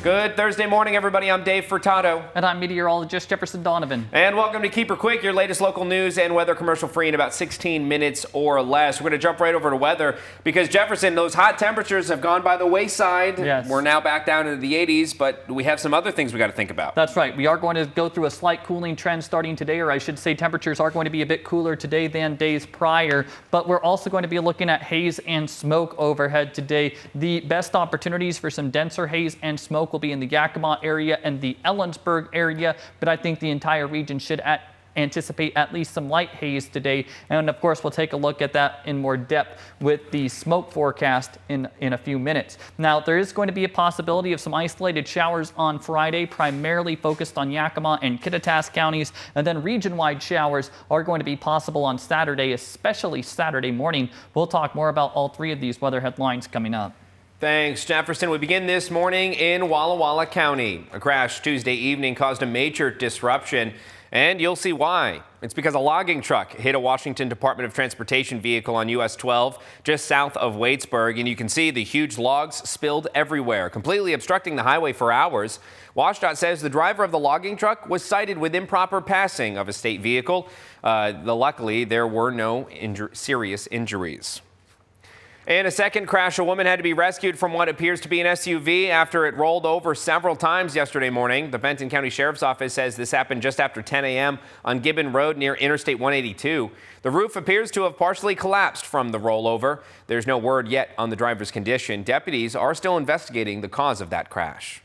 Good Thursday morning, everybody. I'm Dave Furtado. And I'm meteorologist Jefferson Donovan. And welcome to Keep Her Quick, your latest local news and weather commercial free in about 16 minutes or less. We're going to jump right over to weather because, Jefferson, those hot temperatures have gone by the wayside. Yes. We're now back down into the 80s, but we have some other things we got to think about. That's right. We are going to go through a slight cooling trend starting today, or I should say temperatures are going to be a bit cooler today than days prior, but we're also going to be looking at haze and smoke overhead today. The best opportunities for some denser haze and smoke will be in the Yakima area and the Ellensburg area, but I think the entire region should anticipate at least some light haze today. And of course, we'll take a look at that in more depth with the smoke forecast in a few minutes. Now, there is going to be a possibility of some isolated showers on Friday, primarily focused on Yakima and Kittitas counties, and then region-wide showers are going to be possible on Saturday, especially Saturday morning. We'll talk more about all three of these weather headlines coming up. Thanks, Jefferson. We begin this morning in Walla Walla County. A crash Tuesday evening caused a major disruption, and you'll see why. It's because a logging truck hit a Washington Department of Transportation vehicle on US 12 just south of Waitsburg, and you can see the huge logs spilled everywhere, completely obstructing the highway for hours. WashDOT says the driver of the logging truck was cited with improper passing of a state vehicle. Luckily, there were no serious injuries. In a second crash, a woman had to be rescued from what appears to be an SUV after it rolled over several times yesterday morning. The Benton County Sheriff's Office says this happened just after 10 a.m. on Gibbon Road near Interstate 182. The roof appears to have partially collapsed from the rollover. There's no word yet on the driver's condition. Deputies are still investigating the cause of that crash.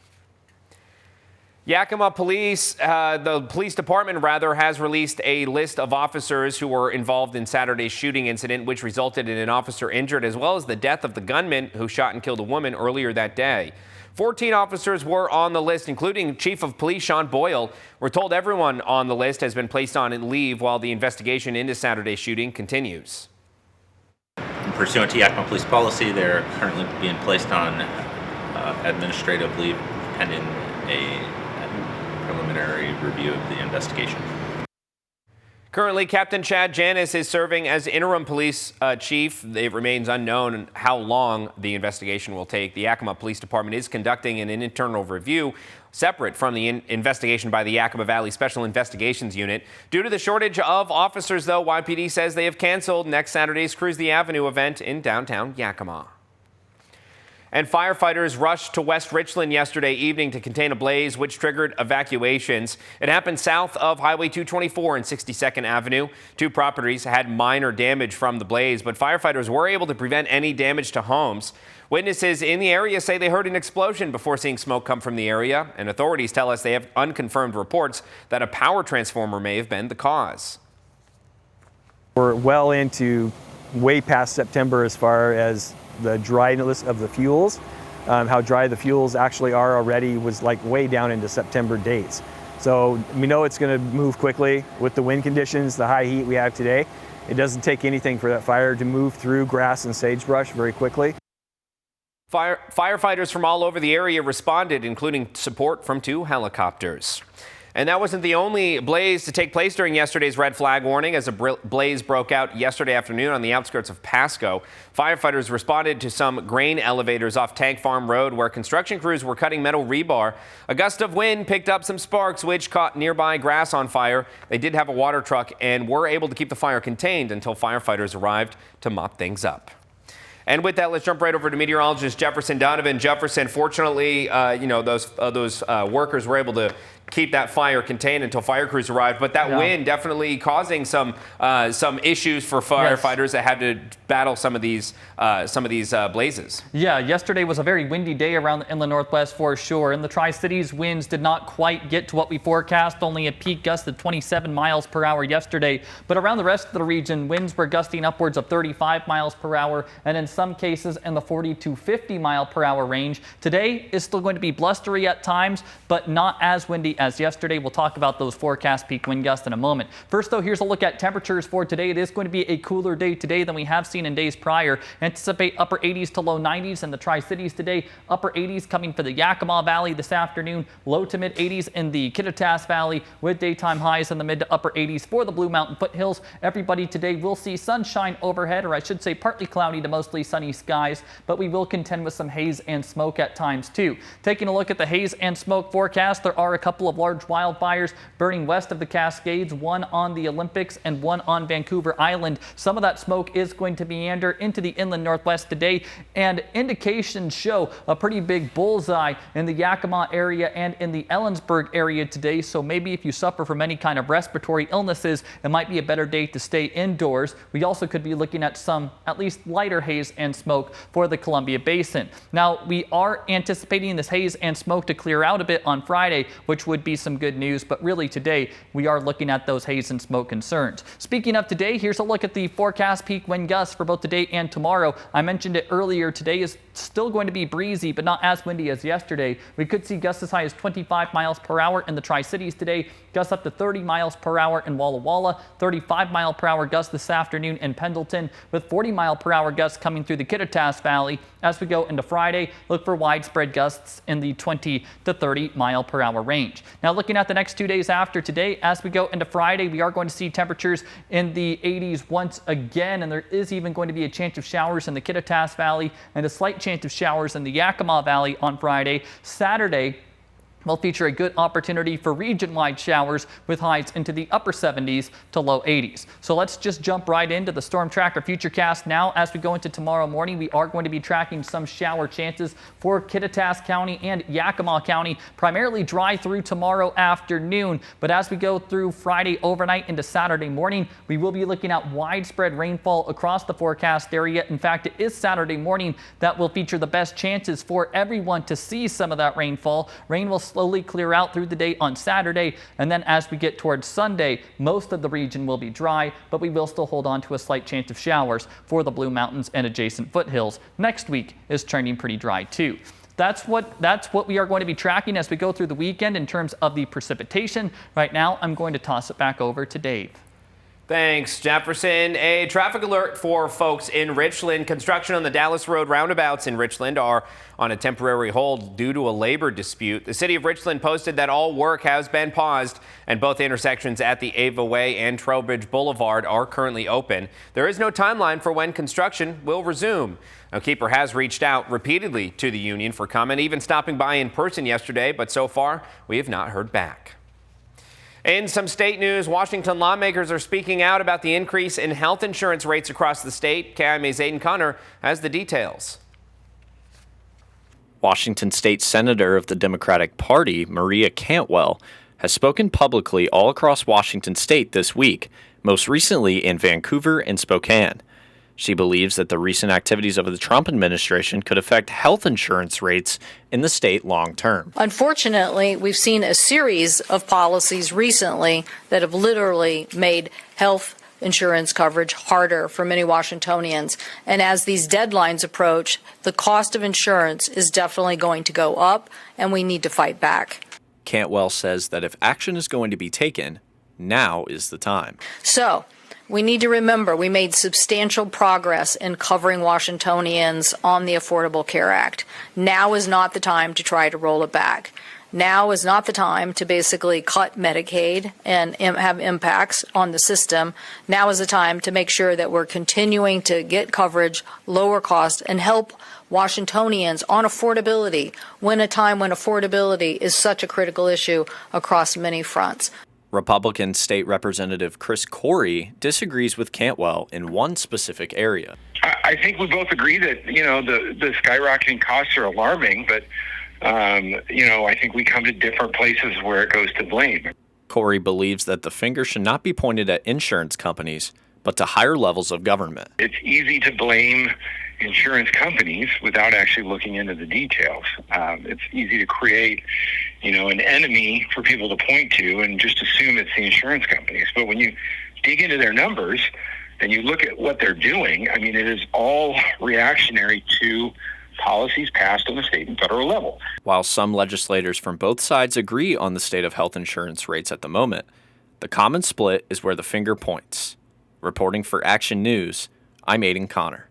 Yakima police, the police department has released a list of officers who were involved in Saturday's shooting incident, which resulted in an officer injured, as well as the death of the gunman who shot and killed a woman earlier that day. 14 officers were on the list, including Chief of Police Sean Boyle. We're told everyone on the list has been placed on leave while the investigation into Saturday's shooting continues. Pursuant to Yakima police policy, they're currently being placed on administrative leave pending a preliminary review of the investigation. Currently, Captain Chad Janis is serving as interim police chief. It remains unknown how long the investigation will take. The Yakima Police Department is conducting an internal review separate from the investigation by the Yakima Valley Special Investigations Unit. Due to the shortage of officers, though, YPD says they have canceled next Saturday's Cruise the Avenue event in downtown Yakima. And firefighters rushed to West Richland yesterday evening to contain a blaze which triggered evacuations. It happened south of Highway 224 and 62nd Avenue. Two properties had minor damage from the blaze, but firefighters were able to prevent any damage to homes. Witnesses in the area say they heard an explosion before seeing smoke come from the area, and authorities tell us they have unconfirmed reports that a power transformer may have been the cause. We're well into way past September as far as the dryness of the fuels. How dry the fuels actually are already was like way down into September dates. So we know it's going to move quickly with the wind conditions, the high heat we have today. It doesn't take anything for that fire to move through grass and sagebrush very quickly. Firefighters from all over the area responded, including support from 2 helicopters. And that wasn't the only blaze to take place during yesterday's red flag warning, as a blaze broke out yesterday afternoon on the outskirts of Pasco. Firefighters responded to some grain elevators off Tank Farm Road where construction crews were cutting metal rebar. A gust of wind picked up some sparks which caught nearby grass on fire. They did have a water truck and were able to keep the fire contained until firefighters arrived to mop things up. And with that, let's jump right over to meteorologist Jefferson Donovan. Jefferson, fortunately, those workers were able to keep that fire contained until fire crews arrived. But that wind definitely causing some issues for firefighters that had to battle some of these blazes. Yeah, yesterday was a very windy day around in the Northwest for sure. In the Tri-Cities, winds did not quite get to what we forecast, only a peak gust of 27 miles per hour yesterday. But around the rest of the region, winds were gusting upwards of 35 miles per hour, and in some cases in the 40 to 50 mile per hour range. Today is still going to be blustery at times, but not as windy as yesterday. We'll talk about those forecast peak wind gusts in a moment. First, though, here's a look at temperatures for today. It is going to be a cooler day today than we have seen in days prior. Anticipate upper 80s to low 90s in the Tri-Cities today. Upper 80s coming for the Yakima Valley this afternoon. Low to mid 80s in the Kittitas Valley, with daytime highs in the mid to upper 80s for the Blue Mountain foothills. Everybody today will see sunshine overhead, or I should say partly cloudy to mostly sunny skies, but we will contend with some haze and smoke at times too. Taking a look at the haze and smoke forecast, there are a couple of large wildfires burning west of the Cascades, one on the Olympics and one on Vancouver Island. Some of that smoke is going to meander into the inland northwest today, and indications show a pretty big bullseye in the Yakima area and in the Ellensburg area today. So maybe if you suffer from any kind of respiratory illnesses, it might be a better day to stay indoors. We also could be looking at some at least lighter haze and smoke for the Columbia Basin. Now, we are anticipating this haze and smoke to clear out a bit on Friday, which would be some good news, but really today we are looking at those haze and smoke concerns. Speaking of today, here's a look at the forecast peak wind gusts for both today and tomorrow. I mentioned it earlier, today is still going to be breezy, but not as windy as yesterday. We could see gusts as high as 25 miles per hour in the Tri-Cities today, gusts up to 30 miles per hour in Walla Walla, 35 mile per hour gusts this afternoon in Pendleton, with 40 mile per hour gusts coming through the Kittitas Valley. As we go into Friday, look for widespread gusts in the 20 to 30 mile per hour range. Now, looking at the next 2 days after today, as we go into Friday, we are going to see temperatures in the 80s once again, and there is even going to be a chance of showers in the Kittitas Valley and a slight chance of showers in the Yakima Valley on Friday. Saturday will feature a good opportunity for region-wide showers with highs into the upper 70s to low 80s. So let's just jump right into the Storm Tracker Futurecast now. As we go into tomorrow morning, we are going to be tracking some shower chances for Kittitas County and Yakima County, primarily dry through tomorrow afternoon. But as we go through Friday overnight into Saturday morning, we will be looking at widespread rainfall across the forecast area. In fact, it is Saturday morning that will feature the best chances for everyone to see some of that rainfall. Rain will slowly clear out through the day on Saturday, and then as we get towards Sunday, most of the region will be dry, but we will still hold on to a slight chance of showers for the Blue Mountains and adjacent foothills. Next week is turning pretty dry too. That's what we are going to be tracking as we go through the weekend in terms of the precipitation. Right now, I'm going to toss it back over to Dave. Thanks, Jefferson. A traffic alert for folks in Richland. Construction on the Dallas Road roundabouts in Richland are on a temporary hold due to a labor dispute. The city of Richland posted that all work has been paused and both intersections at the Ava Way and Trowbridge Boulevard are currently open. There is no timeline for when construction will resume. Now, KEPR has reached out repeatedly to the union for comment, even stopping by in person yesterday, but so far we have not heard back. In some state news, Washington lawmakers are speaking out about the increase in health insurance rates across the state. KIMA's Aiden Connor has the details. Washington State Senator of the Democratic Party, Maria Cantwell, has spoken publicly all across Washington State this week, most recently in Vancouver and Spokane. She believes that the recent activities of the Trump administration could affect health insurance rates in the state long term. Unfortunately, we've seen a series of policies recently that have literally made health insurance coverage harder for many Washingtonians. And as these deadlines approach, the cost of insurance is definitely going to go up, and we need to fight back. Cantwell says that if action is going to be taken, now is the time. So, we need to remember we made substantial progress in covering Washingtonians on the Affordable Care Act. Now is not the time to try to roll it back. Now is not the time to basically cut Medicaid and have impacts on the system. Now is the time to make sure that we're continuing to get coverage, lower cost, and help Washingtonians on affordability when a time when affordability is such a critical issue across many fronts. Republican State Representative Chris Corey disagrees with Cantwell in one specific area. I think we both agree that, the skyrocketing costs are alarming, but, I think we come to different places where it goes to blame. Corey believes that the finger should not be pointed at insurance companies, but to higher levels of government. It's easy to blame insurance companies without actually looking into the details. It's easy to create, an enemy for people to point to and just assume it's the insurance companies. But when you dig into their numbers and you look at what they're doing, it is all reactionary to policies passed on the state and federal level. While some legislators from both sides agree on the state of health insurance rates at the moment, the common split is where the finger points. Reporting for Action News, I'm Aiden Connor.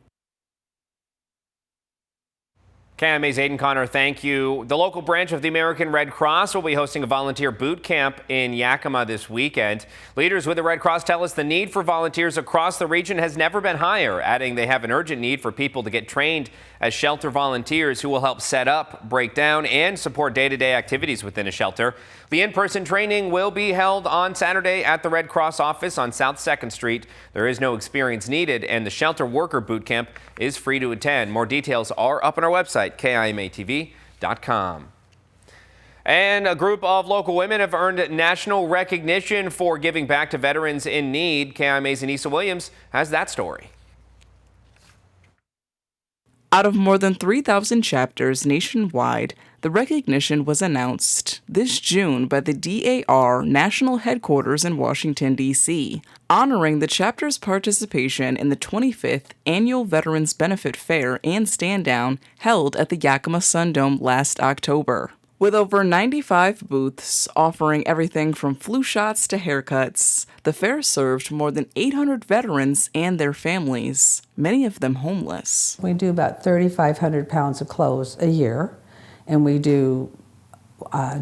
KMA's Aiden Connor, thank you. The local branch of the American Red Cross will be hosting a volunteer boot camp in Yakima this weekend. Leaders with the Red Cross tell us the need for volunteers across the region has never been higher, adding they have an urgent need for people to get trained as shelter volunteers who will help set up, break down, and support day-to-day activities within a shelter. The in-person training will be held on Saturday at the Red Cross office on South 2nd Street. There is no experience needed, and the shelter worker boot camp is free to attend. More details are up on our website, KIMATV.com. And a group of local women have earned national recognition for giving back to veterans in need. KIMA's Anissa Williams has that story. Out of more than 3,000 chapters nationwide, the recognition was announced this June by the DAR National Headquarters in Washington, D.C., honoring the chapter's participation in the 25th Annual Veterans Benefit Fair and Stand-Down held at the Yakima Sundome last October. With over 95 booths offering everything from flu shots to haircuts, the fair served more than 800 veterans and their families, many of them homeless. We do about 3,500 pounds of clothes a year, and we do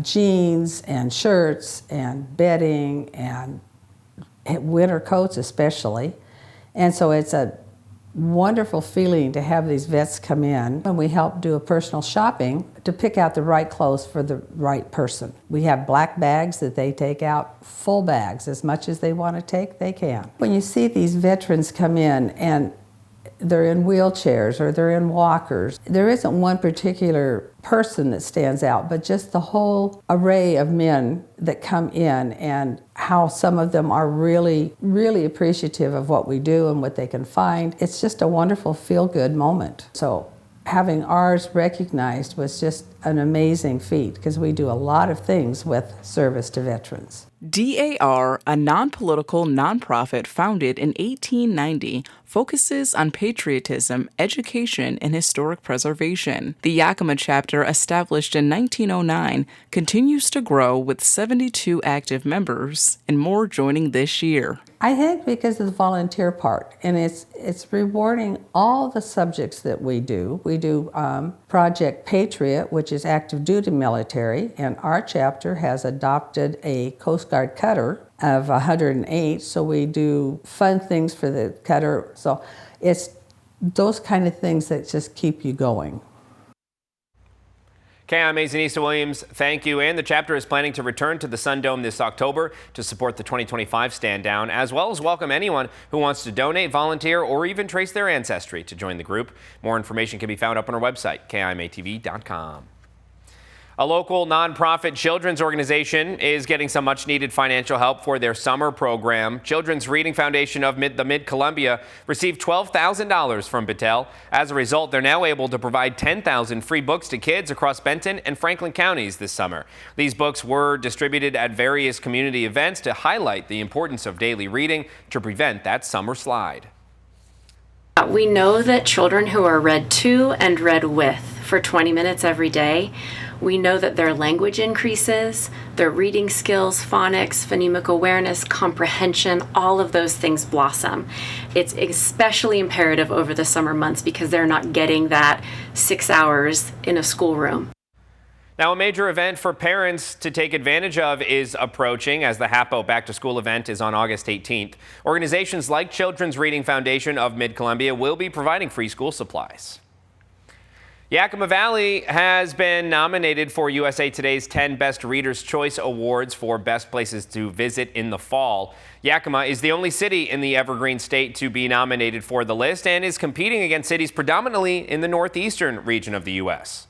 jeans and shirts and bedding and winter coats especially. And so it's a wonderful feeling to have these vets come in, and we help do a personal shopping to pick out the right clothes for the right person. We have black bags that they take out, full bags, as much as they want to take, they can. When you see these veterans come in and they're in wheelchairs or they're in walkers, there isn't one particular person that stands out, but just the whole array of men that come in and how some of them are really, really appreciative of what we do and what they can find. It's just a wonderful feel-good moment. So having ours recognized was just an amazing feat because we do a lot of things with service to veterans. DAR, a non-political nonprofit founded in 1890, focuses on patriotism, education, and historic preservation. The Yakima chapter, established in 1909, continues to grow with 72 active members and more joining this year. I think because of the volunteer part, and it's rewarding all the subjects that we do. We do Project Patriot, which is active duty military, and our chapter has adopted a Coast Guard cutter of 108, so we do fun things for the cutter. So it's those kind of things that just keep you going. KIMA's Anissa Williams, thank you. And the chapter is planning to return to the Sundome this October to support the 2025 stand down, as well as welcome anyone who wants to donate, volunteer, or even trace their ancestry to join the group. More information can be found up on our website, KIMATV.com. A local nonprofit children's organization is getting some much-needed financial help for their summer program. Children's Reading Foundation of the Mid-Columbia received $12,000 from Battelle. As a result, they're now able to provide 10,000 free books to kids across Benton and Franklin counties this summer. These books were distributed at various community events to highlight the importance of daily reading to prevent that summer slide. We know that children who are read to and read with for 20 minutes every day, we know that their language increases, their reading skills, phonics, phonemic awareness, comprehension, all of those things blossom. It's especially imperative over the summer months because they're not getting that 6 hours in a schoolroom. Now, a major event for parents to take advantage of is approaching, as the HAPO Back to School event is on August 18th. Organizations like Children's Reading Foundation of Mid-Columbia will be providing free school supplies. Yakima Valley has been nominated for USA Today's 10 Best Readers' Choice Awards for best places to visit in the fall. Yakima is the only city in the Evergreen State to be nominated for the list and is competing against cities predominantly in the northeastern region of the U.S.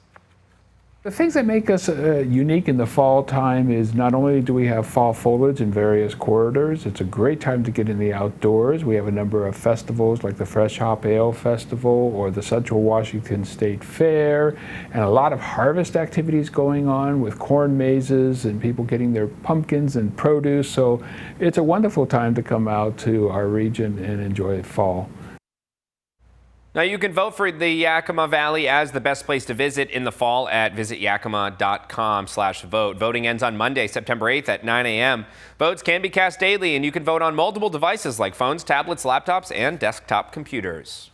The things that make us unique in the fall time is not only do we have fall foliage in various corridors, it's a great time to get in the outdoors. We have a number of festivals like the Fresh Hop Ale Festival or the Central Washington State Fair, and a lot of harvest activities going on with corn mazes and people getting their pumpkins and produce. So it's a wonderful time to come out to our region and enjoy fall. Now, you can vote for the Yakima Valley as the best place to visit in the fall at visityakima.com/vote. Voting ends on Monday, September 8th at 9 a.m. Votes can be cast daily, and you can vote on multiple devices like phones, tablets, laptops, and desktop computers.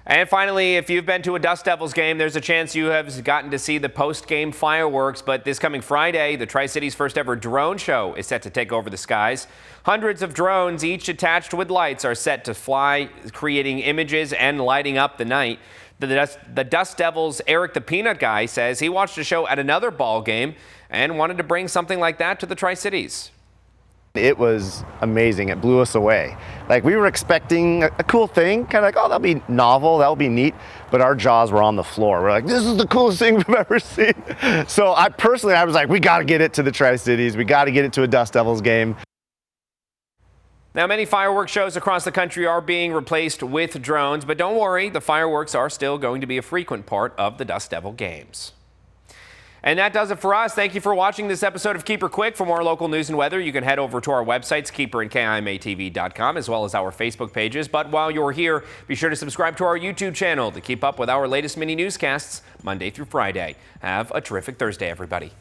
And finally, if you've been to a Dust Devils game, there's a chance you have gotten to see the post-game fireworks. But this coming Friday, the Tri-Cities' first ever drone show is set to take over the skies. Hundreds of drones, each attached with lights, are set to fly, creating images and lighting up the night. The Dust Devils' Eric the Peanut Guy says he watched a show at another ball game and wanted to bring something like that to the Tri-Cities. It was amazing. It blew us away. Like, we were expecting a cool thing, kind of like, oh, that'll be novel, that'll be neat, but our jaws were on the floor. We're like, this is the coolest thing we've ever seen. So I was like, we got to get it to the Tri-Cities. We got to get it to a Dust Devils game. Now, many fireworks shows across the country are being replaced with drones, but don't worry, the fireworks are still going to be a frequent part of the Dust Devil games. And that does it for us. Thank you for watching this episode of Keeper Quick. For more local news and weather, you can head over to our websites, Keeper and KIMATV.com, as well as our Facebook pages. But while you're here, be sure to subscribe to our YouTube channel to keep up with our latest mini newscasts Monday through Friday. Have a terrific Thursday, everybody.